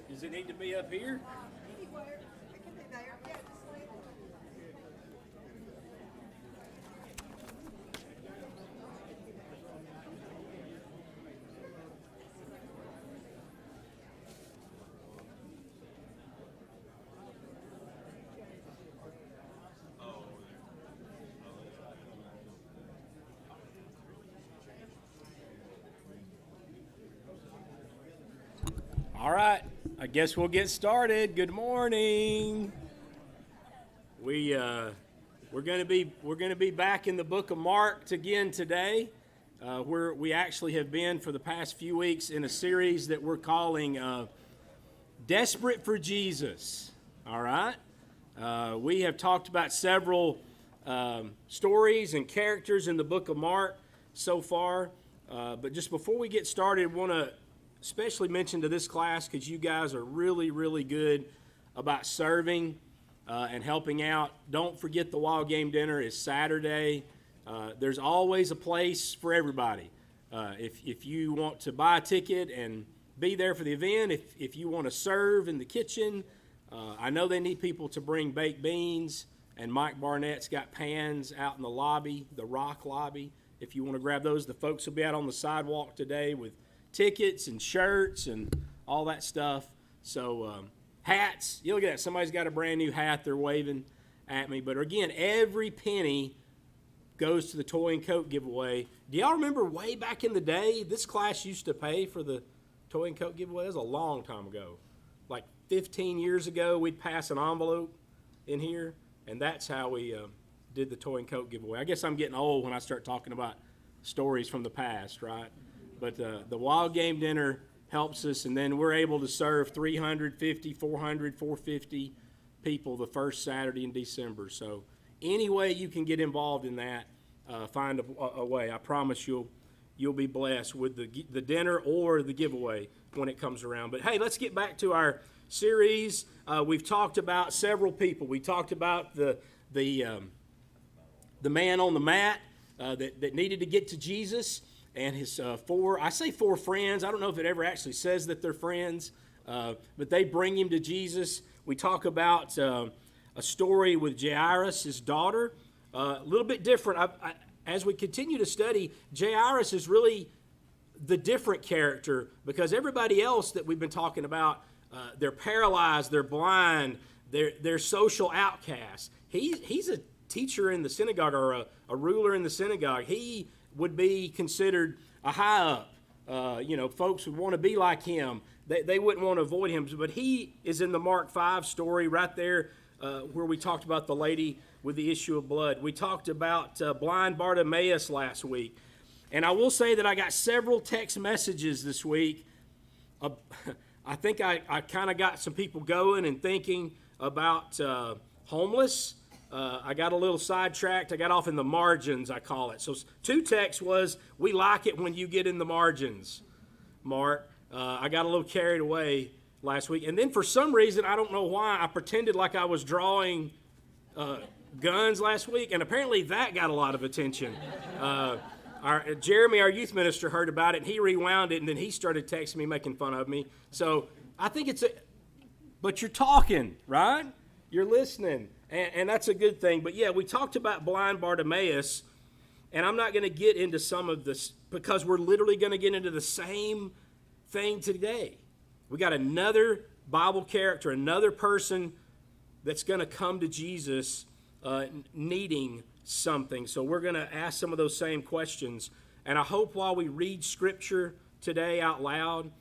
Does it need to be up here? Anywhere. It can be there. Yeah, just leave it. All right, I guess we'll get started. Good morning. We're going to be back in the book of Mark again today, where we actually have been for the past few weeks in a series that we're calling Desperate for Jesus. All right, we have talked about several stories and characters in the book of Mark so far, but just before we get started, I want to especially mention to this class because you guys are really, really good about serving and helping out. Don't forget the Wild Game Dinner is Saturday. There's always a place for everybody. If you want to buy a ticket and be there for the event, if you want to serve in the kitchen, I know they need people to bring baked beans, and Mike Barnett's got pans out in the lobby, the Rock lobby. If you want to grab those, the folks will be out on the sidewalk today with tickets and shirts and all that stuff. So hats, you look at that, somebody's got a brand new hat they're waving at me. But again, every penny goes to the toy and coat giveaway. Do y'all remember way back in the day, this class used to pay for the toy and coat giveaway? That was a long time ago. Like 15 years ago, we'd pass an envelope in here, and that's how we did the toy and coat giveaway. I guess I'm getting old when I start talking about stories from the past, right? But the Wild Game Dinner helps us, and then we're able to serve 350, 400, 450 people the first Saturday in December. So any way you can get involved in that, find a way. I promise you'll be blessed with the dinner or the giveaway when it comes around. But hey, let's get back to our series. We've talked about several people. We talked about the man on the mat that needed to get to Jesus. And his four friends. I don't know if it ever actually says that they're friends, but they bring him to Jesus. We talk about a story with Jairus, his daughter. A little bit different. As we continue to study, Jairus is really the different character because everybody else that we've been talking about, they're paralyzed, they're blind, they're social outcasts. He's a teacher in the synagogue or a ruler in the synagogue. He would be considered a high up. Folks would want to be like him. They wouldn't want to avoid him. But he is in the Mark 5 story right there where we talked about the lady with the issue of blood. We talked about blind Bartimaeus last week. And I will say that I got several text messages this week. I think I kind of got some people going and thinking about homeless. I got a little sidetracked. I got off in the margins, I call it. So 2 texts was, we like it when you get in the margins, Mark. I got a little carried away last week. And then for some reason, I don't know why, I pretended like I was drawing guns last week. And apparently that got a lot of attention. Jeremy, our youth minister, heard about it. And he rewound it. And then he started texting me, making fun of me. So I think but you're talking, right? You're listening. And that's a good thing. But yeah, we talked about blind Bartimaeus, and I'm not going to get into some of this because we're literally going to get into the same thing today. We got another Bible character, another person that's going to come to Jesus needing something. So we're going to ask some of those same questions. And I hope while we read Scripture today out loud,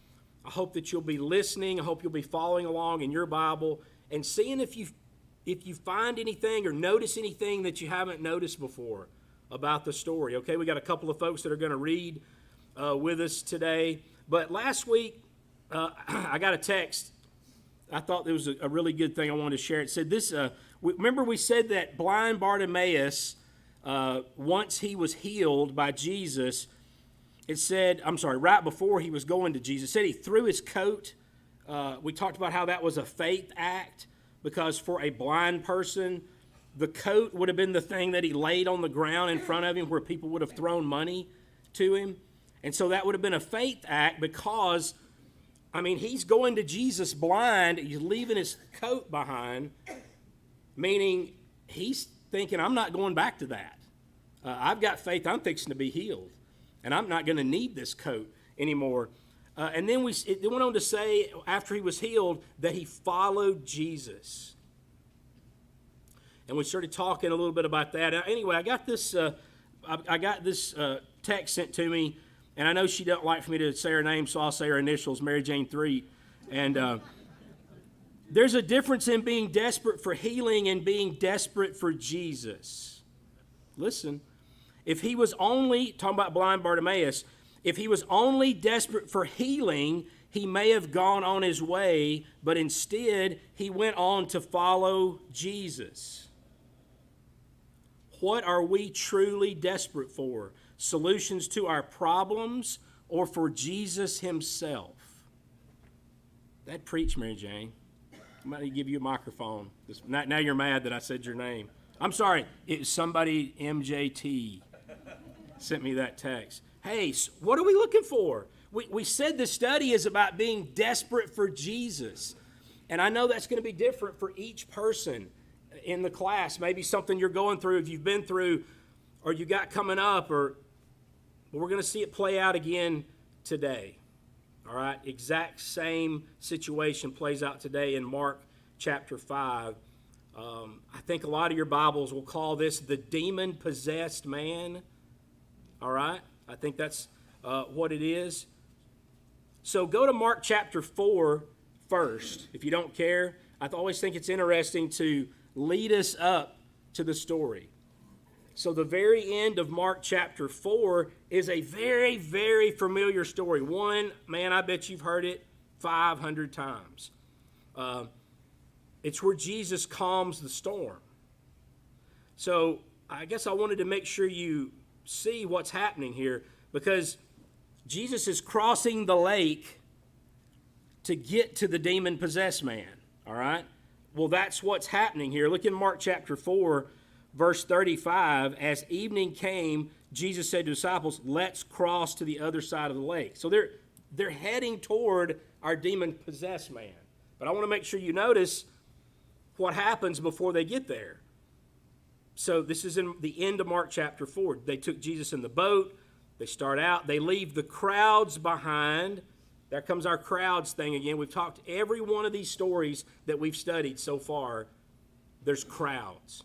I hope that you'll be listening. I hope you'll be following along in your Bible and seeing if you find anything or notice anything that you haven't noticed before about the story. Okay, we got a couple of folks that are going to read with us today. But last week, I got a text. I thought it was a really good thing I wanted to share. It said this, remember we said that blind Bartimaeus, once he was healed by Jesus, right before he was going to Jesus, it said he threw his coat. We talked about how that was a faith act. Because for a blind person, the coat would have been the thing that he laid on the ground in front of him where people would have thrown money to him. And so that would have been a faith act because I mean, he's going to Jesus blind. He's leaving his coat behind, meaning he's thinking, I'm not going back to that. I've got faith. I'm fixing to be healed, and I'm not going to need this coat anymore. And then it went on to say, after he was healed, that he followed Jesus. And we started talking a little bit about that. Anyway, I got this text sent to me, and I know she doesn't like for me to say her name, so I'll say her initials, Mary Jane Threet. And there's a difference in being desperate for healing and being desperate for Jesus. Listen, if he was only, talking about blind Bartimaeus, if he was only desperate for healing, he may have gone on his way, but instead he went on to follow Jesus. What are we truly desperate for? Solutions to our problems or for Jesus himself? That preached, Mary Jane. I'm going to give you a microphone. Now you're mad that I said your name. I'm sorry. It was somebody, MJT, sent me that text. Hey, what are we looking for? We said the study is about being desperate for Jesus. And I know that's going to be different for each person in the class. Maybe something you're going through, if you've been through, or you got coming up, but we're going to see it play out again today. All right? Exact same situation plays out today in Mark chapter 5. I think a lot of your Bibles will call this the demon-possessed man. All right? I think that's what it is. So go to Mark chapter 4 first, if you don't care. I always think it's interesting to lead us up to the story. So the very end of Mark chapter 4 is a very, very familiar story. One, man, I bet you've heard it 500 times. It's where Jesus calms the storm. So I guess I wanted to make sure you see what's happening here, because Jesus is crossing the lake to get to the demon-possessed man, all right? Well, that's what's happening here. Look in Mark chapter 4, verse 35. As evening came, Jesus said to his disciples, let's cross to the other side of the lake. So they're heading toward our demon-possessed man. But I want to make sure you notice what happens before they get there. So this is in the end of Mark chapter 4. They took Jesus in the boat. They start out. They leave the crowds behind. There comes our crowds thing again. We've talked every one of these stories that we've studied so far. There's crowds.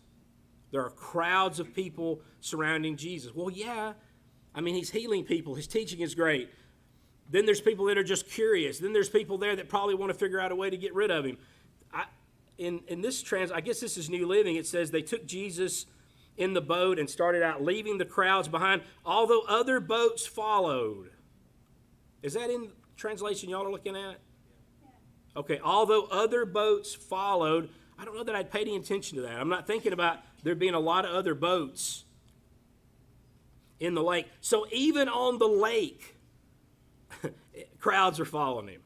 There are crowds of people surrounding Jesus. Well, yeah. I mean, he's healing people. His teaching is great. Then there's people that are just curious. Then there's people there that probably want to figure out a way to get rid of him. In this I guess this is New Living. It says they took Jesus in the boat and started out, leaving the crowds behind, although other boats followed. Is that in translation y'all are looking at? Okay, although other boats followed. I don't know that I'd paid any attention to that. I'm not thinking about there being a lot of other boats in the lake. So even on the lake, crowds are following him.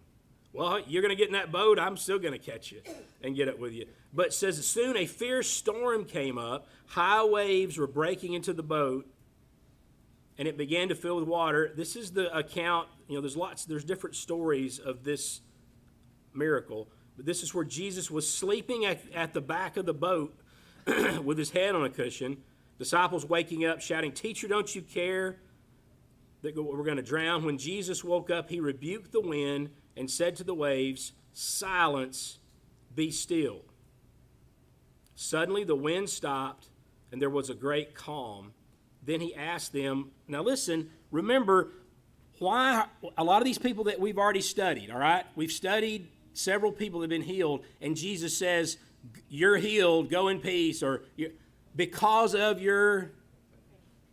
Well, you're going to get in that boat, I'm still going to catch you and get up with you. But it says, soon a fierce storm came up, high waves were breaking into the boat, and it began to fill with water. This is the account, there's different stories of this miracle. But this is where Jesus was sleeping at the back of the boat with his head on a cushion. Disciples waking up, shouting, "Teacher, don't you care that we're going to drown?" When Jesus woke up, he rebuked the wind and said to the waves, "Silence, be still." Suddenly the wind stopped, and there was a great calm. Then he asked them, now listen, remember, why a lot of these people that we've already studied, all right? We've studied several people that have been healed, and Jesus says, you're healed, go in peace, or because of your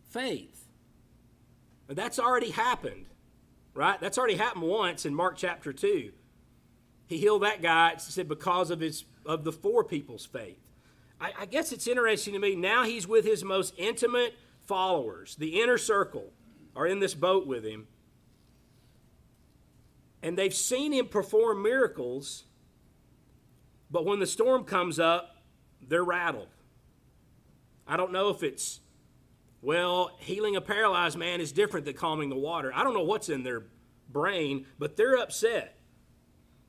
faith. That's already happened, right? That's already happened once in Mark chapter 2. He healed that guy, it said, because of the four people's faith. I guess it's interesting to me, now he's with his most intimate followers. The inner circle are in this boat with him. And they've seen him perform miracles, but when the storm comes up, they're rattled. I don't know if it's, healing a paralyzed man is different than calming the water. I don't know what's in their brain, but they're upset.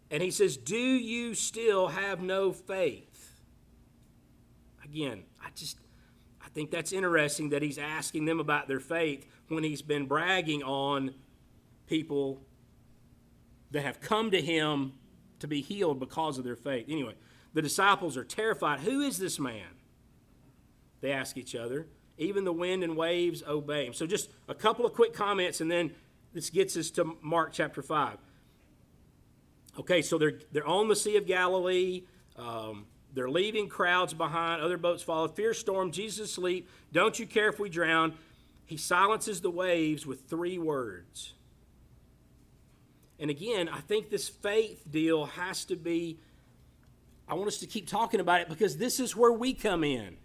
And he says, do you still have no faith? Again, I think that's interesting that he's asking them about their faith when he's been bragging on people that have come to him to be healed because of their faith. Anyway, the disciples are terrified. Who is this man? They ask each other. Even the wind and waves obey him. So just a couple of quick comments, and then this gets us to Mark chapter 5. Okay, so they're on the Sea of Galilee. They're leaving crowds behind. Other boats follow. Fierce storm. Jesus asleep. Don't you care if we drown? He silences the waves with 3 words. And again, I think this faith deal has to be, I want us to keep talking about it because this is where we come in.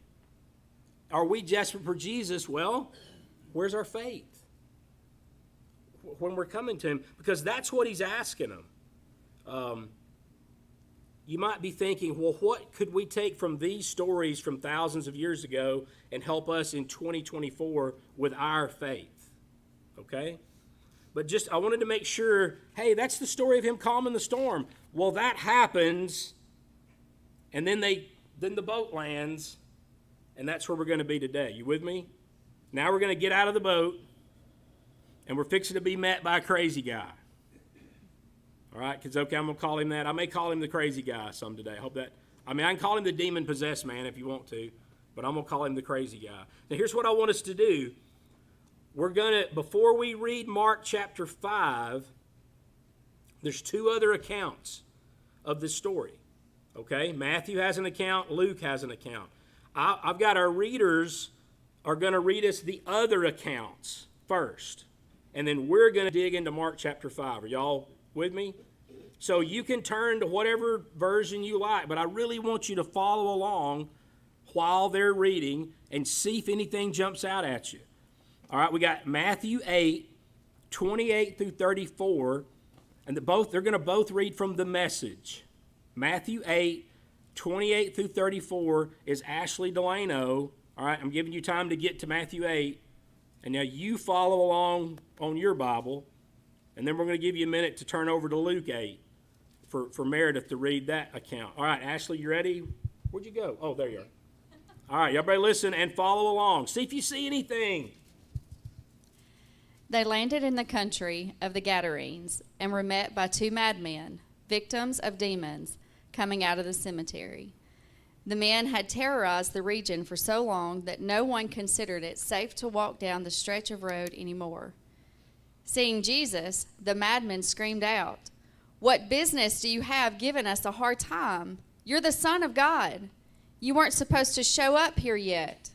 Are we desperate for Jesus? Well, where's our faith? When we're coming to him, because that's what he's asking them. You might be thinking, well, what could we take from these stories from thousands of years ago and help us in 2024 with our faith? Okay? But I wanted to make sure, hey, that's the story of him calming the storm. Well, that happens, and then the boat lands, and that's where we're going to be today. You with me? Now we're going to get out of the boat, and we're fixing to be met by a crazy guy. All right, because, okay, I'm going to call him that. I may call him the crazy guy some today. I can call him the demon-possessed man if you want to, but I'm going to call him the crazy guy. Now, here's what I want us to do. We're going to, before we read Mark chapter 5, there's 2 other accounts of this story. Okay, Matthew has an account, Luke has an account. I've got our readers are going to read us the other accounts first, and then we're going to dig into Mark chapter 5. Are y'all with me? So you can turn to whatever version you like, but I really want you to follow along while they're reading and see if anything jumps out at you. All right, we got Matthew 8, 28 through 34, and they're going to both read from the Message. Matthew 8, 28 through 34 is Ashley Delano. All right, I'm giving you time to get to Matthew 8, and now you follow along on your Bible, and then we're going to give you a minute to turn over to Luke 8 for Meredith to read that account. All right, Ashley, you ready? Where'd you go? Oh, there you are. All right, everybody listen and follow along. See if you see anything. They landed in the country of the Gadarenes and were met by 2 madmen, victims of demons, coming out of the cemetery. The men had terrorized the region for so long that no one considered it safe to walk down the stretch of road anymore. Seeing Jesus, the madmen screamed out, "What business do you have giving us a hard time? You're the Son of God. You weren't supposed to show up here yet."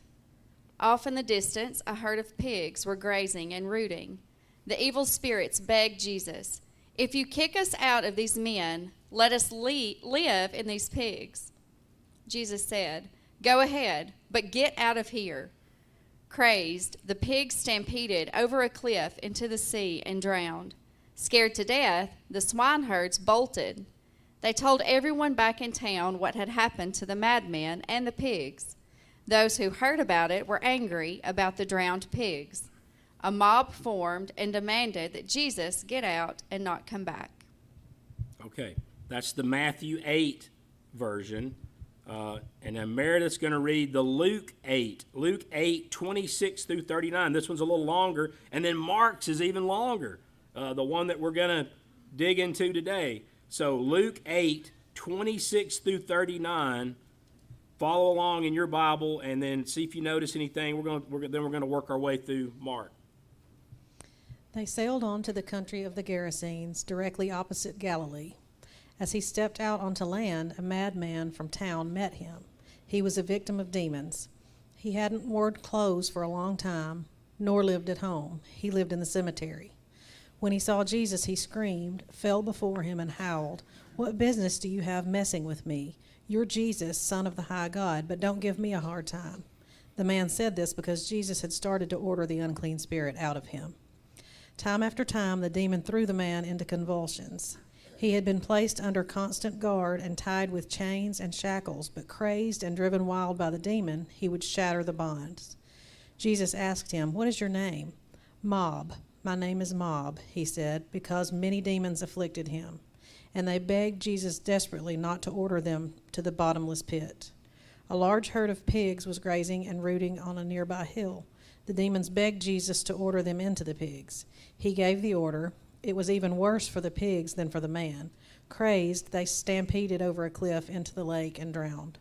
Off in the distance, a herd of pigs were grazing and rooting. The evil spirits begged Jesus, "If you kick us out of these men, let us live in these pigs." Jesus said, "Go ahead, but get out of here." Crazed, the pigs stampeded over a cliff into the sea and drowned. Scared to death, the swineherds bolted. They told everyone back in town what had happened to the madmen and the pigs. Those who heard about it were angry about the drowned pigs. A mob formed and demanded that Jesus get out and not come back. Okay, that's the Matthew 8 version. And then Meredith's going to read the Luke 8. Luke 8, 26 through 39. This one's a little longer. And then Mark's is even longer, the one that we're going to dig into today. So Luke 8, 26 through 39. Follow along in your Bible and then see if you notice anything. We're going to work our way through Mark. They sailed on to the country of the Gerasenes, directly opposite Galilee. As he stepped out onto land, a madman from town met him. He was a victim of demons. He hadn't worn clothes for a long time, nor lived at home. He lived in the cemetery. When he saw Jesus, he screamed, fell before him, and howled, "What business do you have messing with me? You're Jesus, Son of the High God, but don't give me a hard time." The man said this because Jesus had started to order the unclean spirit out of him. Time after time, the demon threw the man into convulsions. He had been placed under constant guard and tied with chains and shackles, but crazed and driven wild by the demon, he would shatter the bonds. Jesus asked him, "What is your name?" "Mob. My name is Mob," he said, because many demons afflicted him. and they begged Jesus desperately not to order them to the bottomless pit. A large herd of pigs was grazing and rooting on a nearby hill. The demons begged Jesus to order them into the pigs. He gave the order. It was even worse for the pigs than for the man. Crazed, they stampeded over a cliff into the lake and drowned.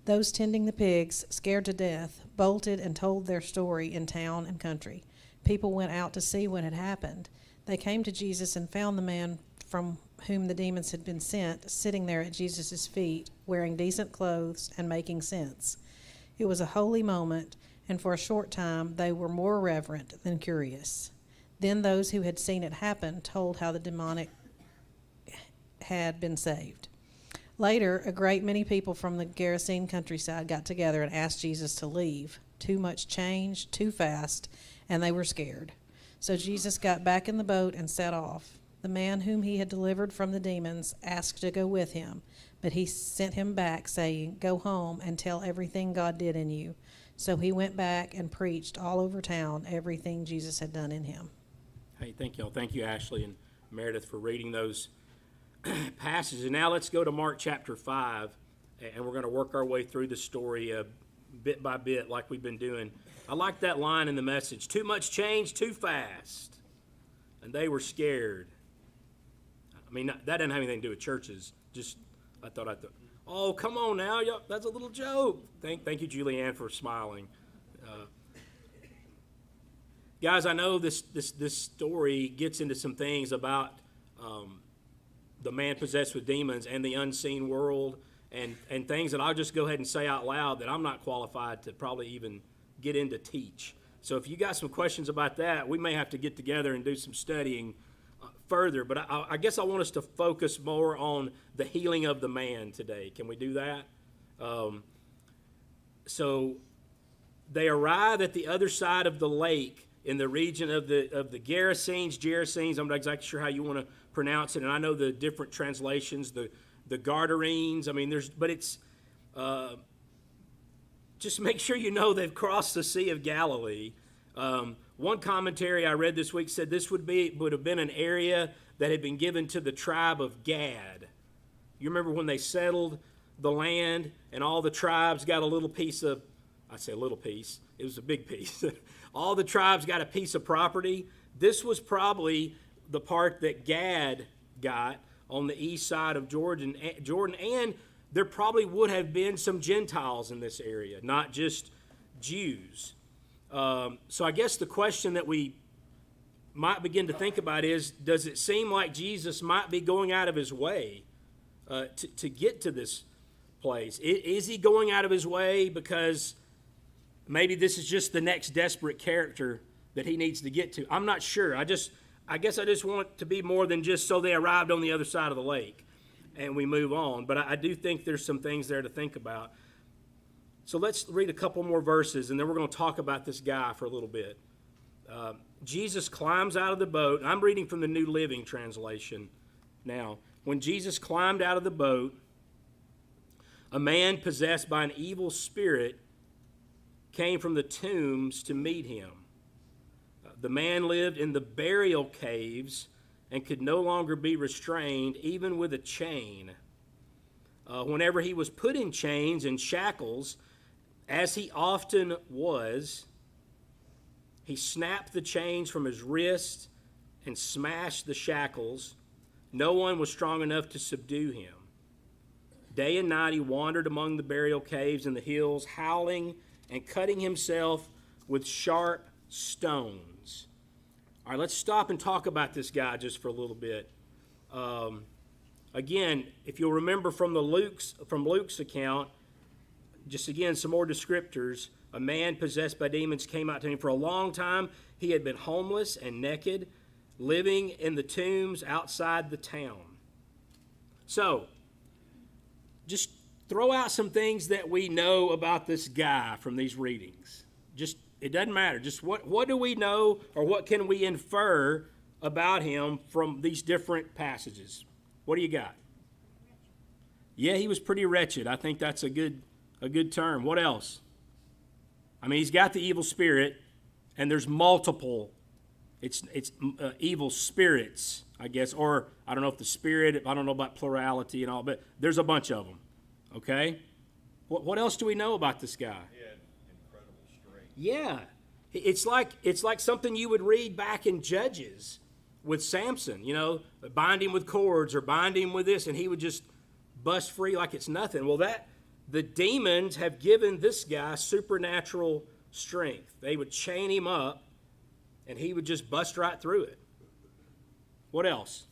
Those tending the pigs, scared to death, bolted and told their story in town and country. People went out to see what had happened. They came to Jesus and found the man from whom the demons had been sent sitting there at Jesus' feet, wearing decent clothes and making sense. It was a holy moment, and for a short time they were more reverent than curious. Then those who had seen it happen told how the demonic had been saved. Later, a great many people from the Gerasene countryside got together and asked Jesus to leave. Too much change, too fast, and they were scared. So Jesus got back in the boat and set off. The man whom he had delivered from the demons asked to go with him, but he sent him back, saying, "Go home and tell everything God did in you." So he went back and preached all over town everything Jesus had done in him. Hey, thank y'all. Thank you, Ashley and Meredith, for reading those passages. And now let's go to Mark chapter 5, and we're going to work our way through the story bit by bit like we've been doing. I like that line in the Message, too much change, too fast. And they were scared. I mean, that doesn't have anything to do with churches. Just, I thought, oh, come on now. That's a little joke. Thank you, Julianne, for smiling. Guys, I know this story gets into some things about the man possessed with demons and the unseen world and things that I'll just go ahead and say out loud that I'm not qualified to probably even get in to teach. So if you got some questions about that, we may have to get together and do some studying further. But I guess I want us to focus more on the healing of the man today. Can we do that? So they arrive at the other side of the lake in the region of the Gerasenes. I'm not exactly sure how you want to pronounce it, and I know the different translations, the Gadarenes. I mean, it's just make sure you know they've crossed the Sea of Galilee. One commentary I read this week said this would have been an area that had been given to the tribe of Gad. You remember when they settled the land and all the tribes got a little piece of, I say a little piece, it was a big piece. All the tribes got a piece of property. This was probably the part that Gad got on the east side of Jordan, and there probably would have been some Gentiles in this area, not just Jews. So I guess the question that we might begin to think about is, does it seem like Jesus might be going out of his way to get to this place? Is he going out of his way because maybe this is just the next desperate character that he needs to get to? I'm not sure. I guess I just want it to be more than just so they arrived on the other side of the lake and we move on. But I do think there's some things there to think about. So let's read a couple more verses, and then we're going to talk about this guy for a little bit. Jesus climbs out of the boat. I'm reading from the New Living Translation now. When Jesus climbed out of the boat, a man possessed by an evil spirit came from the tombs to meet him. The man lived in the burial caves and could no longer be restrained, even with a chain. Whenever he was put in chains and shackles, as he often was, he snapped the chains from his wrist and smashed the shackles. No one was strong enough to subdue him. Day and night he wandered among the burial caves and the hills, howling and cutting himself with sharp stones. All right, let's stop and talk about this guy just for a little bit. Again, if you'll remember from Luke's account, just again some more descriptors. A man possessed by demons came out to him. For a long time, he had been homeless and naked, living in the tombs outside the town. So, just throw out some things that we know about this guy from these readings. Just, it doesn't matter. Just what do we know, or what can we infer about him from these different passages? What do you got? Yeah, he was pretty wretched. I think that's a good term. What else? I mean, he's got the evil spirit, and there's multiple It's evil spirits, I guess, or I don't know if the spirit, I don't know about plurality and all, but there's a bunch of them, okay? What else do we know about this guy? He had incredible strength. Yeah, it's like something you would read back in Judges with Samson, you know, bind him with cords or bind him with this, and he would just bust free like it's nothing. Well, the demons have given this guy supernatural strength. They would chain him up, and he would just bust right through it. What else?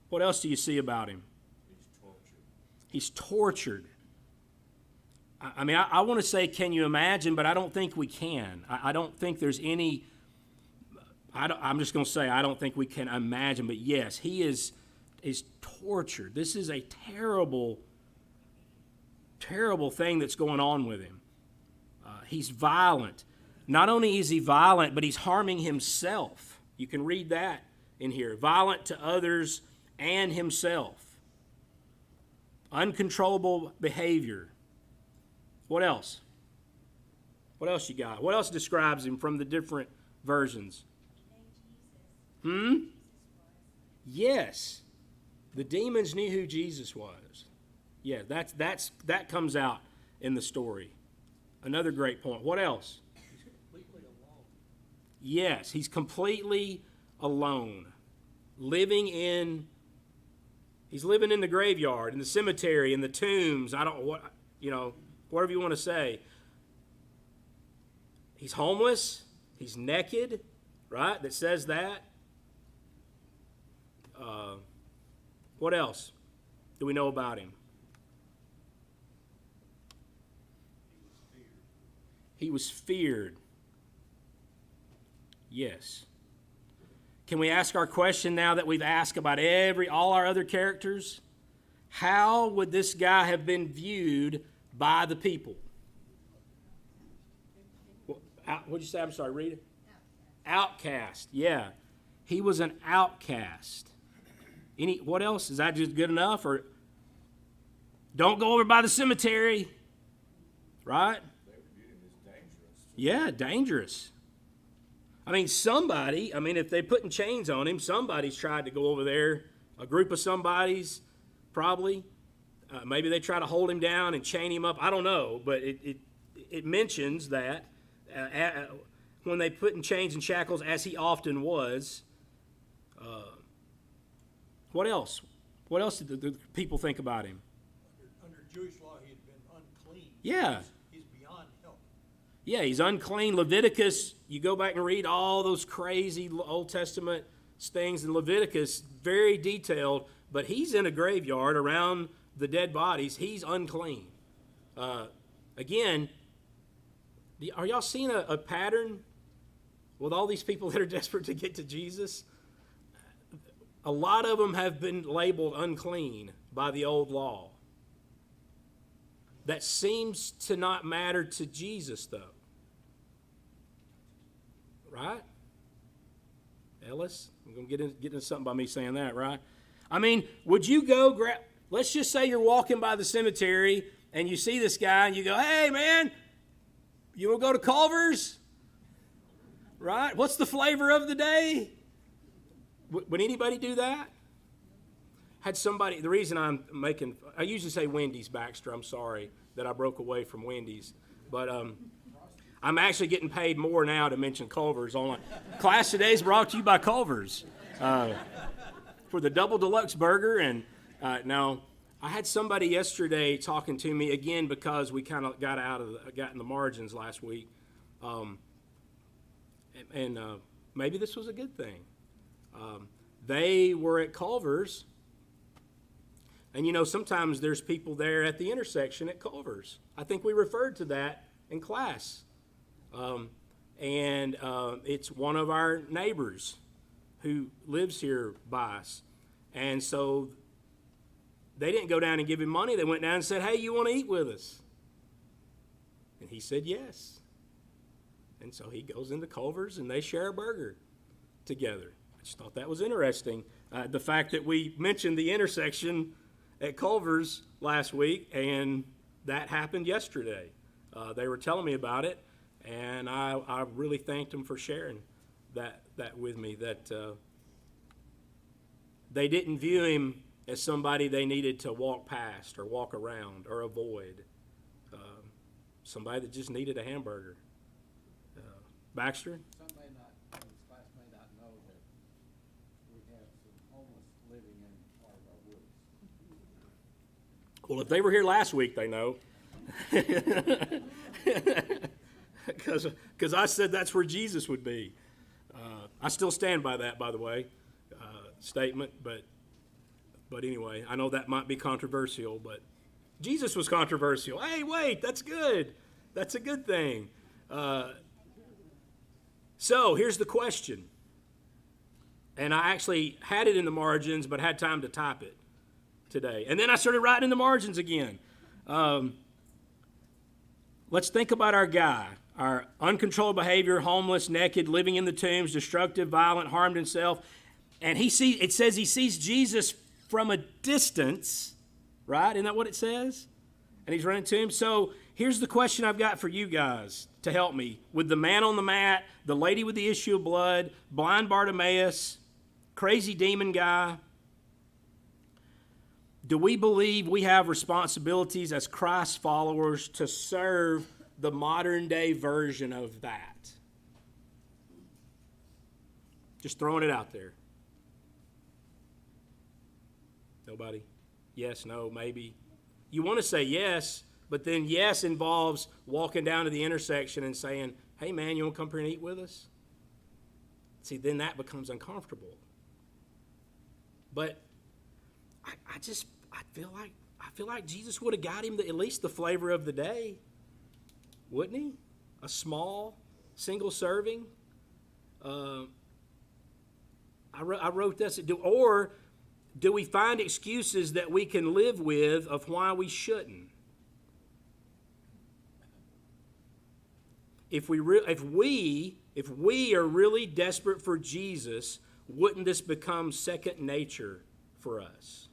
What else do you see about him? He's tortured. He's tortured. I mean, I want to say, can you imagine? But I don't think we can. I don't think there's any. I'm just going to say I don't think we can imagine. But yes, he is tortured. This is a terrible, terrible thing that's going on with him. He's violent. Not only is he violent, but he's harming himself. You can read that in here. Violent to others and himself. Uncontrollable behavior. What else? What else you got? What else describes him from the different versions? Yes. The demons knew who Jesus was. Yeah, that comes out in the story. Another great point. What else? He's completely alone. Yes, he's completely alone. He's living in the graveyard, in the cemetery, in the tombs. Whatever you want to say. He's homeless. He's naked, right? That says that. What else do we know about him? He was feared. Yes. Can we ask our question now that we've asked about all our other characters? How would this guy have been viewed by the people? What'd you say? I'm sorry, read it. Outcast. Yeah. He was an outcast. What else? Is that just good enough? Or don't go over by the cemetery. Right? They viewed him as dangerous. Yeah, dangerous. I mean, if they're putting chains on him, somebody's tried to go over there. A group of somebody's, probably. Maybe they try to hold him down and chain him up. I don't know, but it mentions that when they put in chains and shackles, as he often was. What else? What else did the people think about him? Under Jewish law, he had been unclean. Yeah. He's beyond help. Yeah, he's unclean. Leviticus, you go back and read all those crazy Old Testament things in Leviticus, very detailed, but he's in a graveyard around the dead bodies. He's unclean. Again, are y'all seeing a pattern with all these people that are desperate to get to Jesus? A lot of them have been labeled unclean by the old law. That seems to not matter to Jesus, though. Right? Ellis? I'm going to get into something by me saying that, right? I mean, would you go let's just say you're walking by the cemetery and you see this guy and you go, hey, man, you want to go to Culver's? Right? What's the flavor of the day? Would anybody do that? Had somebody, the reason I usually say Wendy's, Baxter. I'm sorry that I broke away from Wendy's. But I'm actually getting paid more now to mention Culver's. Class today is brought to you by Culver's for the double deluxe burger. And now I had somebody yesterday talking to me again because we kind of got in the margins last week. Maybe this was a good thing. They were at Culver's, and sometimes there's people there at the intersection at Culver's. I think we referred to that in class. It's one of our neighbors who lives here by us. And so they didn't go down and give him money. They went down and said, hey, you want to eat with us? And he said yes. And so he goes into Culver's and they share a burger together. I just thought that was interesting. The fact that we mentioned the intersection at Culver's last week, and that happened yesterday. They were telling me about it, and I really thanked them for sharing that with me, that they didn't view him as somebody they needed to walk past or walk around or avoid. Somebody that just needed a hamburger. Baxter? Some may not, this class may not know that we have some homeless living in part of our woods. Well, if they were here last week, they know. Because I said that's where Jesus would be. I still stand by that, by the way, statement. But anyway, I know that might be controversial, but Jesus was controversial. Hey, wait, that's good. That's a good thing. So here's the question. And I actually had it in the margins, but had time to type it today. And then I started writing in the margins again. Let's think about our guy. Our uncontrolled behavior, homeless, naked, living in the tombs, destructive, violent, harmed himself. And it says he sees Jesus from a distance, right? Isn't that what it says? And he's running to him. So here's the question I've got for you guys to help me. With the man on the mat, the lady with the issue of blood, blind Bartimaeus, crazy demon guy, do we believe we have responsibilities as Christ followers to serve the modern day version of that? Just throwing it out there. Nobody? Yes, no, maybe. You want to say yes, but then yes involves walking down to the intersection and saying, hey man, you want to come here and eat with us? See, then that becomes uncomfortable. But I feel like Jesus would have got him at least the flavor of the day, wouldn't he? A small, single serving. I wrote this. Or do we find excuses that we can live with of why we shouldn't? If we are really desperate for Jesus, wouldn't this become second nature for us?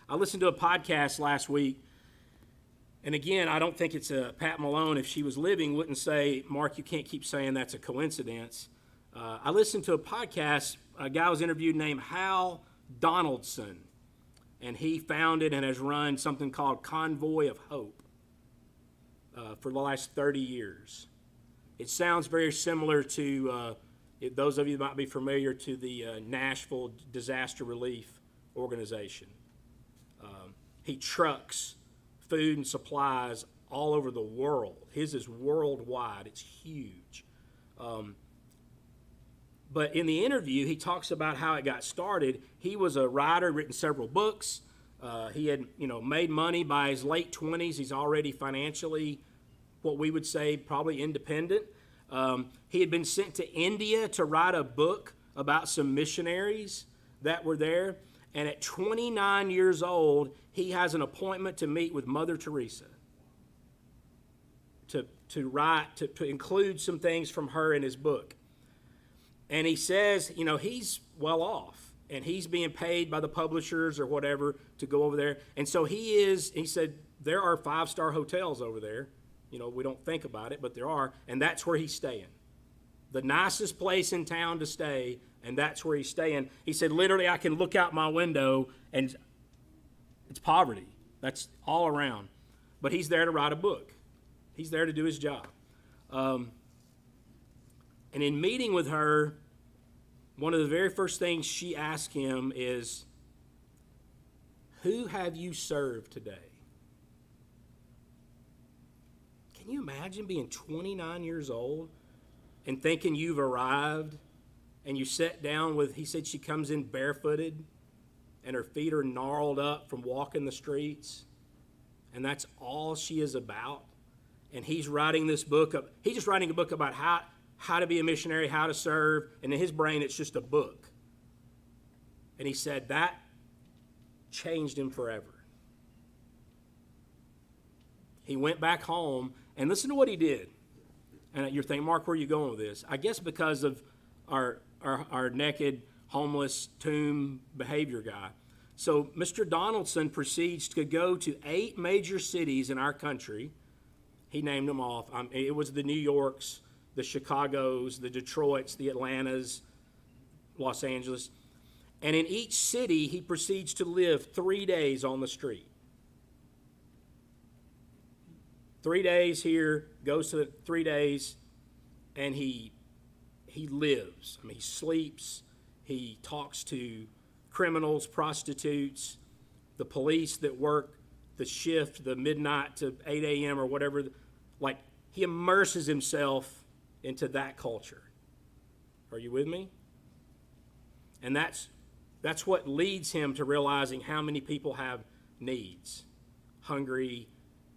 I listened to a podcast last week, and again, I don't think it's Pat Malone, if she was living, wouldn't say, Mark, you can't keep saying that's a coincidence. I listened to a podcast, a guy was interviewed named Hal Donaldson, and he founded and has run something called Convoy of Hope for the last 30 years. It sounds very similar to, those of you that might be familiar, to the Nashville Disaster Relief Organization. He trucks food and supplies all over the world. His is worldwide. It's huge. But in the interview, he talks about how it got started. He was a writer, written several books. He had, made money by his late 20s. He's already financially, what we would say, probably independent. He had been sent to India to write a book about some missionaries that were there. And at 29 years old, he has an appointment to meet with Mother Teresa to include some things from her in his book. And he says, he's well off, and he's being paid by the publishers or whatever to go over there. And so he said, there are 5-star hotels over there. We don't think about it, but there are, and that's where he's staying. The nicest place in town to stay, and that's where he's staying. He said, literally, I can look out my window, and it's poverty. That's all around. But he's there to write a book. He's there to do his job. And in meeting with her, one of the very first things she asked him is, who have you served today? Can you imagine being 29 years old and thinking you've arrived, and you sit down with, he said she comes in barefooted and her feet are gnarled up from walking the streets, and that's all she is about. And he's writing this book he's just writing a book about how to be a missionary, how to serve, and in his brain it's just a book. And he said that changed him forever. He went back home, and listen to what he did. And you're thinking, Mark, where are you going with this? I guess because of our naked, homeless, tomb behavior guy. So Mr. Donaldson proceeds to go to 8 major cities in our country. He named them off. It was the New Yorks, the Chicagos, the Detroits, the Atlantas, Los Angeles. And in each city, he proceeds to live 3 days on the street. 3 days here, goes to 3 days, and he lives. I mean, he sleeps, he talks to criminals, prostitutes, the police that work the shift, the midnight to 8 a.m. or whatever. Like, he immerses himself into that culture. Are you with me? And that's what leads him to realizing how many people have needs, hungry,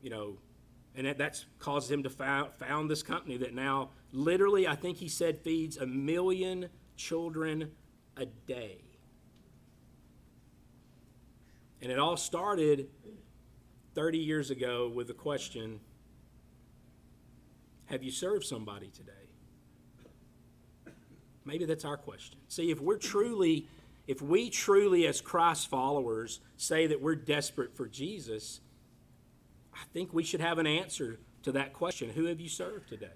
and that's caused him to found this company that now literally, I think he said, feeds 1 million children a day. And it all started 30 years ago with the question, have you served somebody today? Maybe that's our question. See, if we truly as Christ followers say that we're desperate for Jesus, I think we should have an answer to that question. Who have you served today?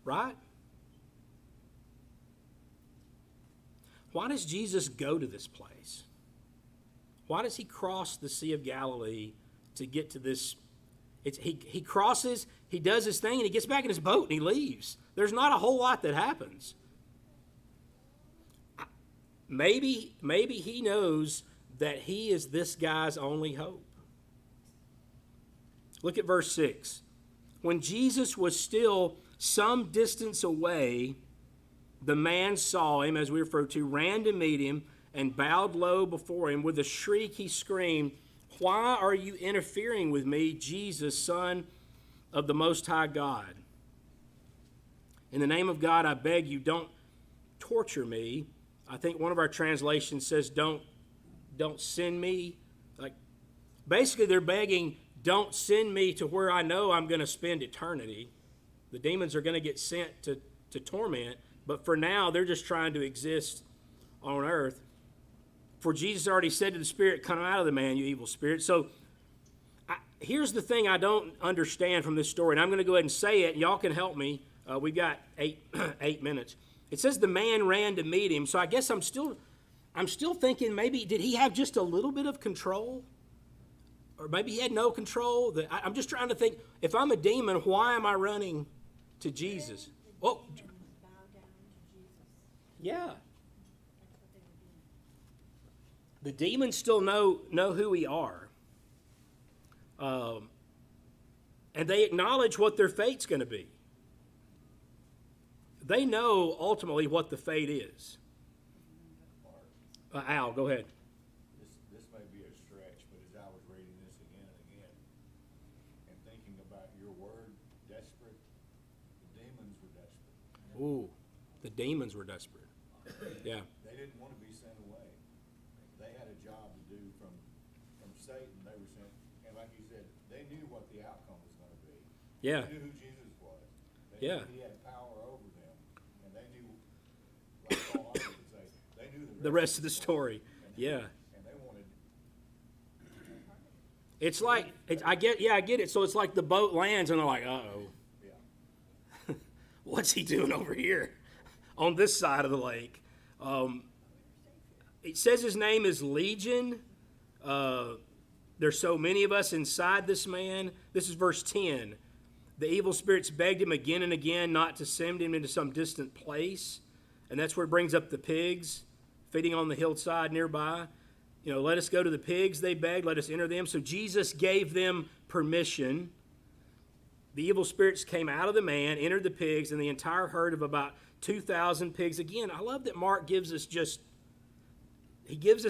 Right? Why does Jesus go to this place? Why does he cross the Sea of Galilee to get to this? He crosses, he does his thing, and he gets back in his boat and he leaves. There's not a whole lot that happens. Maybe he knows that he is this guy's only hope. Look at verse 6. When Jesus was still some distance away, the man saw him, as we refer to, ran to meet him, and bowed low before him. With a shriek he screamed, "Why are you interfering with me, Jesus, Son of the Most High God? In the name of God, I beg you, don't torture me." I think one of our translations says, don't send me. Like, basically they're begging, don't send me to where I know I'm going to spend eternity. The demons are going to get sent to torment, but for now they're just trying to exist on earth. For Jesus already said to the spirit, "Come out of the man, you evil spirit." So here's the thing I don't understand from this story, and I'm going to go ahead and say it, and y'all can help me. We've got 8 minutes. It says the man ran to meet him, so I guess I'm still thinking, maybe did he have just a little bit of control? Or maybe he had no control. I'm just trying to think, if I'm a demon, why am I running to Jesus? Oh, yeah. The demons still know who we are. And they acknowledge what their fate's going to be. They know ultimately what the fate is. Al, go ahead. This may be a stretch, but as I was reading this again and again, and thinking about your word, desperate, the demons were desperate. Ooh, the demons were desperate. Yeah. They didn't want to be sent away. They had a job to do from Satan. They were sent, and like you said, they knew what the outcome was going to be. Yeah. They knew who Jesus was. Yeah. Knew he had power over them, and they knew, like Paul Harvey would say, they knew The rest of the story. Yeah. And they wanted. It's like, I get it. So it's like the boat lands and they're like, uh-oh. Yeah. What's he doing over here on this side of the lake? It says his name is Legion. There's so many of us inside this man. This is verse 10. The evil spirits begged him again and again not to send him into some distant place. And that's where it brings up the pigs feeding on the hillside nearby. Let us go to the pigs, they begged, let us enter them. So Jesus gave them permission. The evil spirits came out of the man, entered the pigs, and the entire herd of about 2,000 pigs. Again, I love that Mark gives us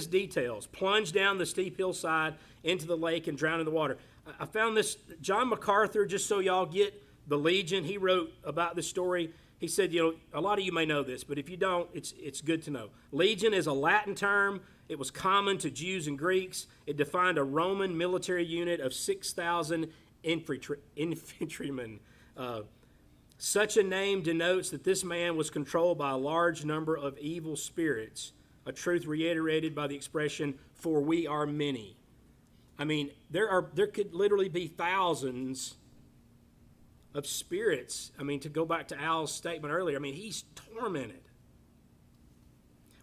details. Plunged down the steep hillside into the lake and drowned in the water. I found this, John MacArthur, just so y'all get the Legion, he wrote about this story. He said, a lot of you may know this, but if you don't, it's good to know. Legion is a Latin term. It was common to Jews and Greeks. It defined a Roman military unit of 6,000 infantrymen. Such a name denotes that this man was controlled by a large number of evil spirits, a truth reiterated by the expression, "for we are many." I mean, there could literally be thousands of spirits. I mean, to go back to Al's statement earlier, I mean, he's tormented.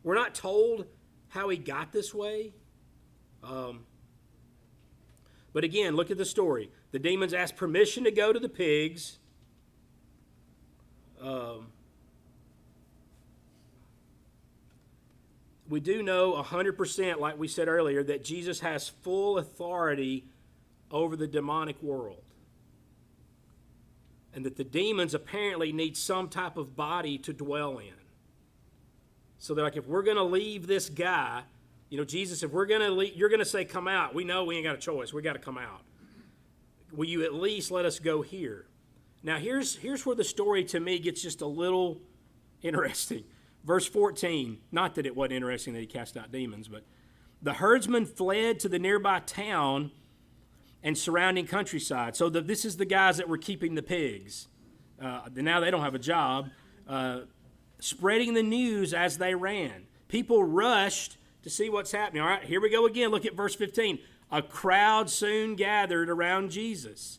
We're not told how he got this way. But again, look at the story. The demons asked permission to go to the pigs. We do know 100%, like we said earlier, that Jesus has full authority over the demonic world. And that the demons apparently need some type of body to dwell in. So they're like, if we're going to leave this guy, you know, Jesus, if we're going to leave, you're going to say, come out. We know we ain't got a choice. We got to come out. Will you at least let us go here? Now, here's where the story to me gets just a little interesting. Verse 14, not that it wasn't interesting that he cast out demons, but the herdsmen fled to the nearby town and surrounding countryside. So this is the guys that were keeping the pigs. Now they don't have a job. Spreading the news as they ran. People rushed to see what's happening. All right, here we go again. Look at verse 15. A crowd soon gathered around Jesus.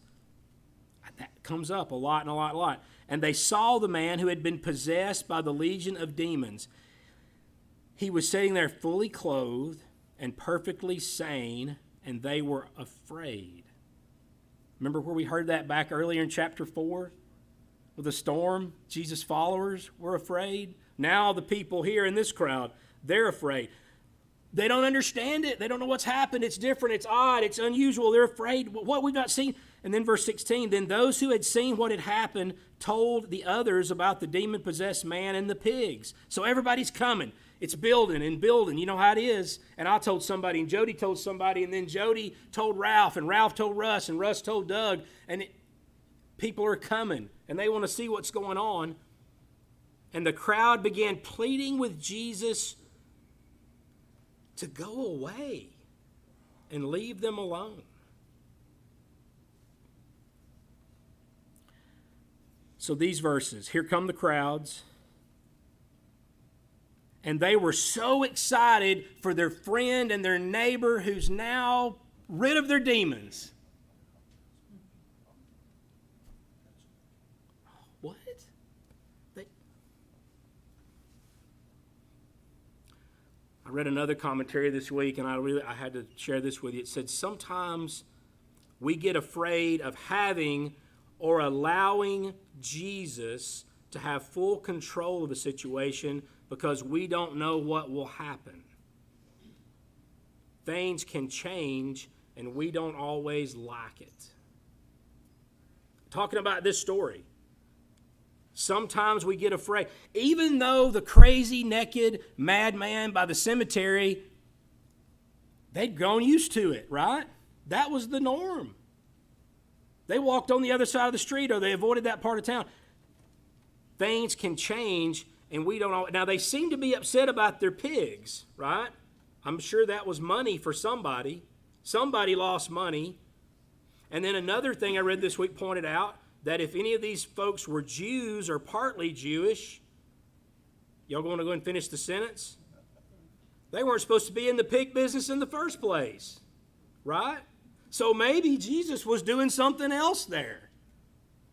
That comes up a lot and a lot and a lot. And they saw the man who had been possessed by the legion of demons. He was sitting there fully clothed and perfectly sane, and they were afraid. Remember where we heard that back earlier in chapter 4? With a storm, Jesus' followers were afraid. Now the people here in this crowd, they're afraid. They don't understand it. They don't know what's happened. It's different. It's odd. It's unusual. They're afraid. What we've not seen. And then verse 16, then those who had seen what had happened told the others about the demon-possessed man and the pigs. So everybody's coming. It's building and building. You know how it is. And I told somebody, and Jody told somebody, and then Jody told Ralph, and Ralph told Russ, and Russ told Doug. And people are coming, and they want to see what's going on. And the crowd began pleading with Jesus to go away and leave them alone. So these verses, here come the crowds. And they were so excited for their friend and their neighbor who's now rid of their demons. What? I read another commentary this week, and I had to share this with you. It said, sometimes we get afraid of having or allowing Jesus to have full control of a situation because we don't know what will happen. Things can change, and we don't always like it. Talking about this story, sometimes we get afraid. Even though the crazy, naked madman by the cemetery, they'd grown used to it, right? That was the norm. They walked on the other side of the street, or they avoided that part of town. Things can change, and we don't know. Now, they seem to be upset about their pigs, right? I'm sure that was money for somebody. Somebody lost money. And then another thing I read this week pointed out that if any of these folks were Jews or partly Jewish, y'all want to go and finish the sentence? They weren't supposed to be in the pig business in the first place, right? So maybe Jesus was doing something else there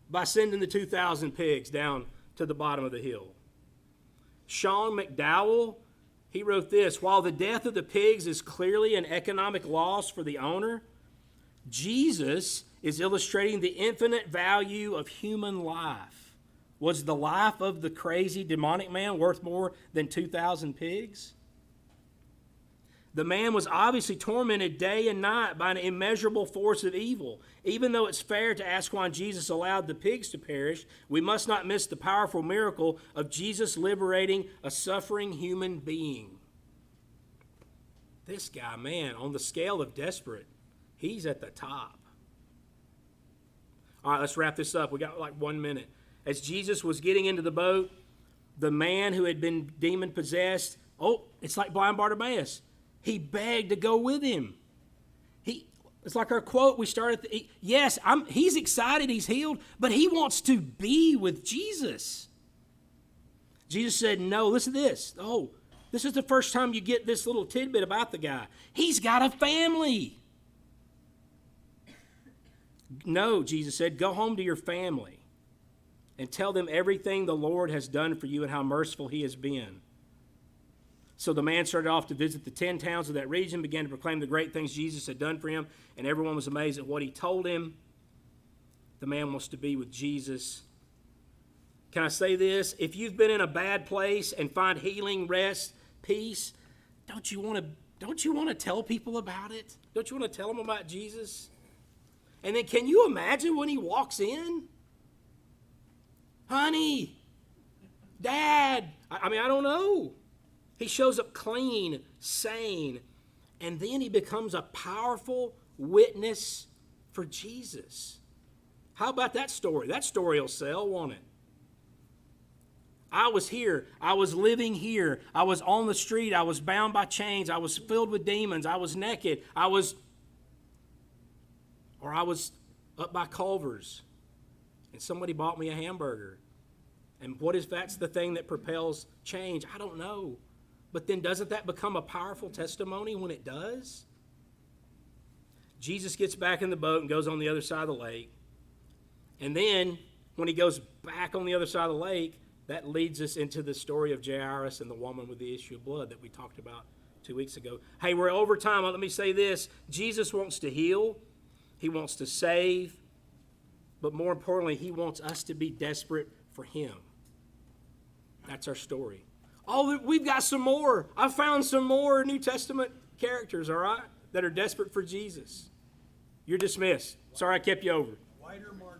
by sending the 2,000 pigs down to the bottom of the hill. Sean McDowell, he wrote this, while the death of the pigs is clearly an economic loss for the owner, Jesus is illustrating the infinite value of human life. Was the life of the crazy demonic man worth more than 2,000 pigs? The man was obviously tormented day and night by an immeasurable force of evil. Even though it's fair to ask why Jesus allowed the pigs to perish, we must not miss the powerful miracle of Jesus liberating a suffering human being. This guy, man, on the scale of desperate, he's at the top. All right, let's wrap this up. We got like 1 minute. As Jesus was getting into the boat, the man who had been demon-possessed, it's like blind Bartimaeus. He begged to go with him. It's like our quote we started. He's excited, he's healed, but he wants to be with Jesus. Jesus said, no, listen to this. This is the first time you get this little tidbit about the guy. He's got a family. No, Jesus said, go home to your family. and tell them everything the Lord has done for you and how merciful he has been. So the man started off to visit the 10 towns of that region, began to proclaim the great things Jesus had done for him, and everyone was amazed at what he told him. The man wants to be with Jesus. Can I say this? If you've been in a bad place and find healing, rest, peace, don't you want to tell people about it? Don't you want to tell them about Jesus? And then can you imagine when he walks in? Honey, Dad, I don't know. He shows up clean, sane, and then he becomes a powerful witness for Jesus. How about that story? That story will sell, won't it? I was here. I was living here. I was on the street. I was bound by chains. I was filled with demons. I was naked. I was up by Culver's, and somebody bought me a hamburger. And what if that's the thing that propels change? I don't know. But then doesn't that become a powerful testimony when it does? Jesus gets back in the boat and goes on the other side of the lake. And then when he goes back on the other side of the lake, that leads us into the story of Jairus and the woman with the issue of blood that we talked about 2 weeks ago. Hey, we're over time. Let me say this. Jesus wants to heal. He wants to save. But more importantly, he wants us to be desperate for him. That's our story. Oh, we've got some more. I found some more New Testament characters, all right, that are desperate for Jesus. You're dismissed. Sorry I kept you over. Wider margin.